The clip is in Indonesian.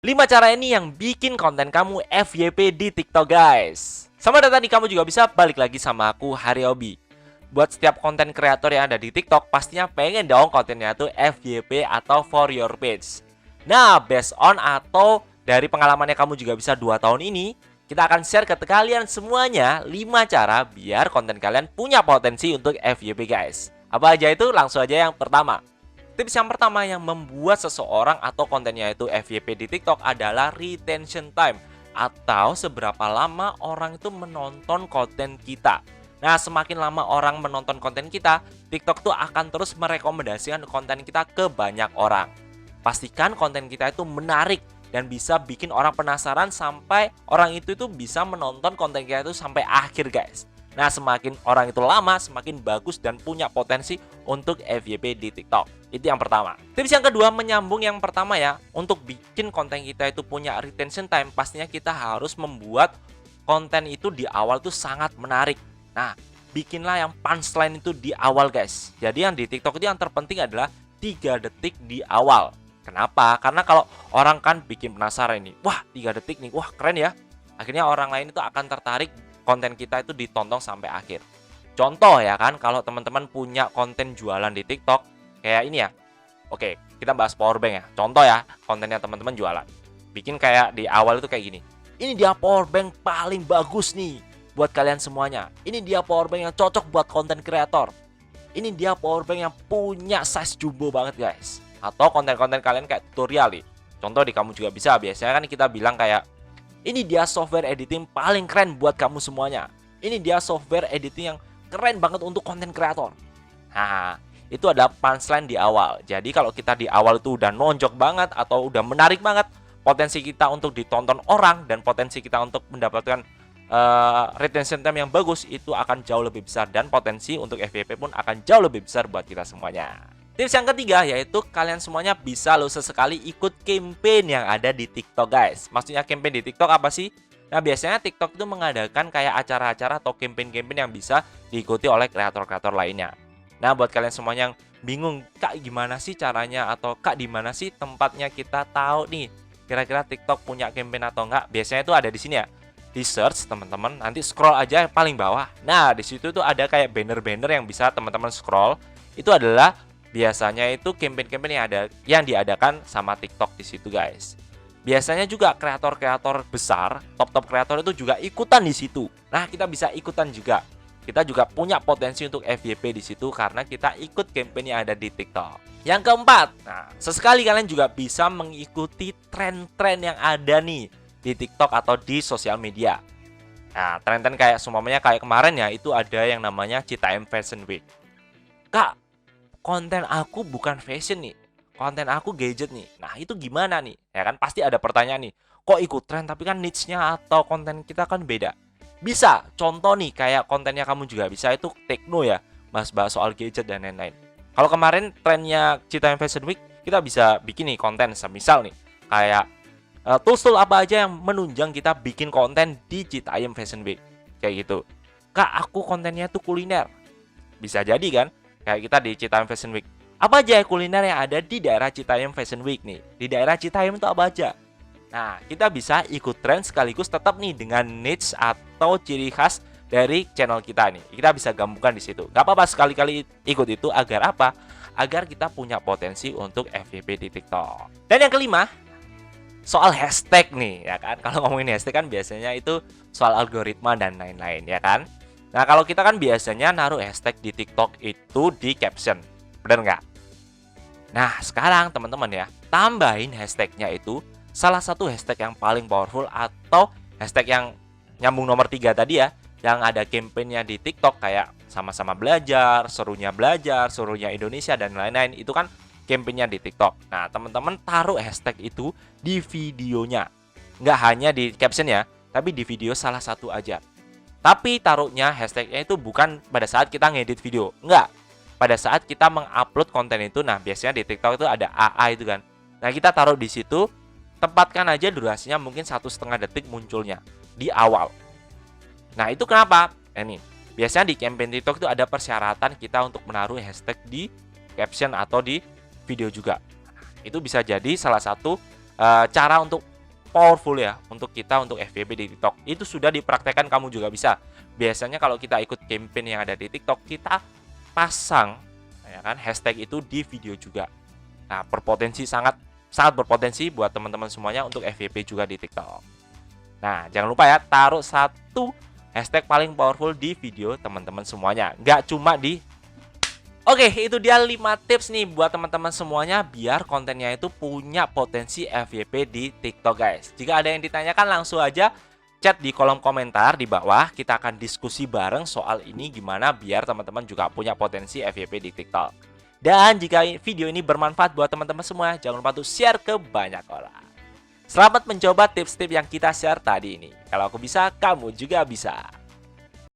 5 cara ini yang bikin konten kamu FYP di TikTok, guys. Selamat datang di Kamu Juga Bisa, balik lagi sama aku, Haryobi. Buat setiap konten kreator yang ada di TikTok, pastinya pengen dong kontennya tuh FYP atau for your page. Nah, based on atau dari pengalamannya Kamu Juga Bisa 2 tahun ini, kita akan share ke kalian semuanya 5 cara biar konten kalian punya potensi untuk FYP, guys. Apa aja itu? Langsung aja yang pertama. Tips yang pertama yang membuat seseorang atau kontennya itu FYP di TikTok adalah retention time, atau seberapa lama orang itu menonton konten kita. Nah, semakin lama orang menonton konten kita, TikTok tuh akan terus merekomendasikan konten kita ke banyak orang. Pastikan konten kita itu menarik dan bisa bikin orang penasaran sampai orang itu bisa menonton konten kita itu sampai akhir, guys. Nah, semakin orang itu lama, semakin bagus dan punya potensi untuk FYP di TikTok. Itu yang pertama. Tips yang kedua, menyambung yang pertama ya. Untuk bikin konten kita itu punya retention time, pastinya kita harus membuat konten itu di awal tuh sangat menarik. Nah, bikinlah yang punchline itu di awal, guys. Jadi yang di TikTok itu yang terpenting adalah 3 detik di awal. Kenapa? Karena kalau orang kan bikin penasaran ini, wah 3 detik nih, wah keren ya. Akhirnya orang lain itu akan tertarik, konten kita itu ditonton sampai akhir. Contoh ya kan, kalau teman-teman punya konten jualan di TikTok kayak ini ya. Oke, kita bahas powerbank ya. Contoh ya, kontennya teman-teman jualan. Bikin kayak di awal itu kayak gini. Ini dia powerbank paling bagus nih buat kalian semuanya. Ini dia powerbank yang cocok buat konten kreator. Ini dia powerbank yang punya size jumbo banget, guys. Atau konten-konten kalian kayak tutorial nih. Contoh di Kamu Juga Bisa, biasanya kan kita bilang kayak, ini dia software editing paling keren buat kamu semuanya. Ini dia software editing yang keren banget untuk konten kreator. Nah, itu ada punchline di awal. Jadi kalau kita di awal itu udah nonjok banget atau udah menarik banget, potensi kita untuk ditonton orang dan potensi kita untuk mendapatkan retention time yang bagus itu akan jauh lebih besar, dan potensi untuk FYP pun akan jauh lebih besar buat kita semuanya. Tips yang ketiga yaitu kalian semuanya bisa loh sesekali ikut campaign yang ada di TikTok, guys. Maksudnya campaign di TikTok apa sih? Nah, biasanya TikTok itu mengadakan kayak acara-acara atau campaign-campaign yang bisa diikuti oleh kreator-kreator lainnya. Nah, buat kalian semuanya yang bingung, Kak gimana sih caranya, atau Kak di mana sih tempatnya kita tahu nih kira-kira TikTok punya campaign atau enggak? Biasanya itu ada di sini ya. Di search teman-teman, nanti scroll aja yang paling bawah. Nah, di situ tuh ada kayak banner-banner yang bisa teman-teman scroll. Itu adalah biasanya itu campaign-campaign yang diadakan sama TikTok di situ, guys. Biasanya juga kreator-kreator besar, top-top kreator itu juga ikutan di situ. Nah, kita bisa ikutan juga. Kita juga punya potensi untuk FYP di situ karena kita ikut campaign yang ada di TikTok. Yang keempat, nah, sesekali kalian juga bisa mengikuti tren-tren yang ada nih di TikTok atau di sosial media. Nah, tren-tren kayak semuanya kayak kemarin ya, itu ada yang namanya Citaim Fashion Week. Kak, konten aku bukan fashion nih, konten aku gadget nih. Nah, itu gimana nih? Ya kan pasti ada pertanyaan nih. Kok ikut tren tapi kan niche-nya atau konten kita kan beda. Bisa, contoh nih kayak kontennya Kamu Juga Bisa itu techno ya, bahas soal gadget dan lain-lain. Kalau kemarin trennya Citaim Fashion Week, kita bisa bikin nih konten semisal nih kayak tools-tool apa aja yang menunjang kita bikin konten di Citaim Fashion Week. Kayak gitu. Kak, aku kontennya tuh kuliner. Bisa jadi kan? Kayak kita di Citaim Fashion Week. Apa aja kuliner yang ada di daerah Citaim Fashion Week nih? Di daerah Citaim itu apa aja? Nah, kita bisa ikut tren sekaligus tetap nih dengan niche atau ciri khas dari channel kita nih. Kita bisa gabungkan di situ. Gak apa-apa sekali-kali ikut itu agar apa? Agar kita punya potensi untuk FYP di TikTok. Dan yang kelima, soal hashtag nih, ya kan? Kalau ngomongin hashtag kan biasanya itu soal algoritma dan lain-lain, ya kan? Nah, kalau kita kan biasanya naruh hashtag di TikTok itu di caption. Bener nggak? Nah, sekarang teman-teman ya, tambahin hashtagnya itu salah satu hashtag yang paling powerful atau hashtag yang nyambung nomor 3 tadi ya, yang ada campaignnya di TikTok kayak sama-sama belajar, serunya Indonesia dan lain-lain. Itu kan campaignnya di TikTok. Nah, teman-teman taruh hashtag itu di videonya. Nggak hanya di caption ya, tapi di video salah satu aja. Tapi taruhnya hashtagnya itu bukan pada saat kita ngedit video. Enggak. Pada saat kita mengupload konten itu. Nah, biasanya di TikTok itu ada AA itu kan. Nah, kita taruh di situ. Tempatkan aja durasinya mungkin 1,5 detik munculnya di awal. Nah, itu kenapa? Ini. Biasanya di campaign TikTok itu ada persyaratan kita untuk menaruh hashtag di caption atau di video juga. Itu bisa jadi salah satu cara untuk powerful ya untuk kita untuk FYP di TikTok. Itu sudah dipraktekkan, kamu juga bisa. Biasanya kalau kita ikut campaign yang ada di TikTok, kita pasang ya kan hashtag itu di video juga. Nah, berpotensi sangat berpotensi buat teman-teman semuanya untuk FYP juga di TikTok. Nah, jangan lupa ya, taruh satu hashtag paling powerful di video teman-teman semuanya. Nggak cuma di... Oke, itu dia 5 tips nih buat teman-teman semuanya biar kontennya itu punya potensi FYP di TikTok, guys. Jika ada yang ditanyakan, langsung aja chat di kolom komentar di bawah. Kita akan diskusi bareng soal ini gimana biar teman-teman juga punya potensi FYP di TikTok. Dan jika video ini bermanfaat buat teman-teman semua, jangan lupa untuk share ke banyak orang. Selamat mencoba tips-tips yang kita share tadi ini. Kalau aku bisa, kamu juga bisa.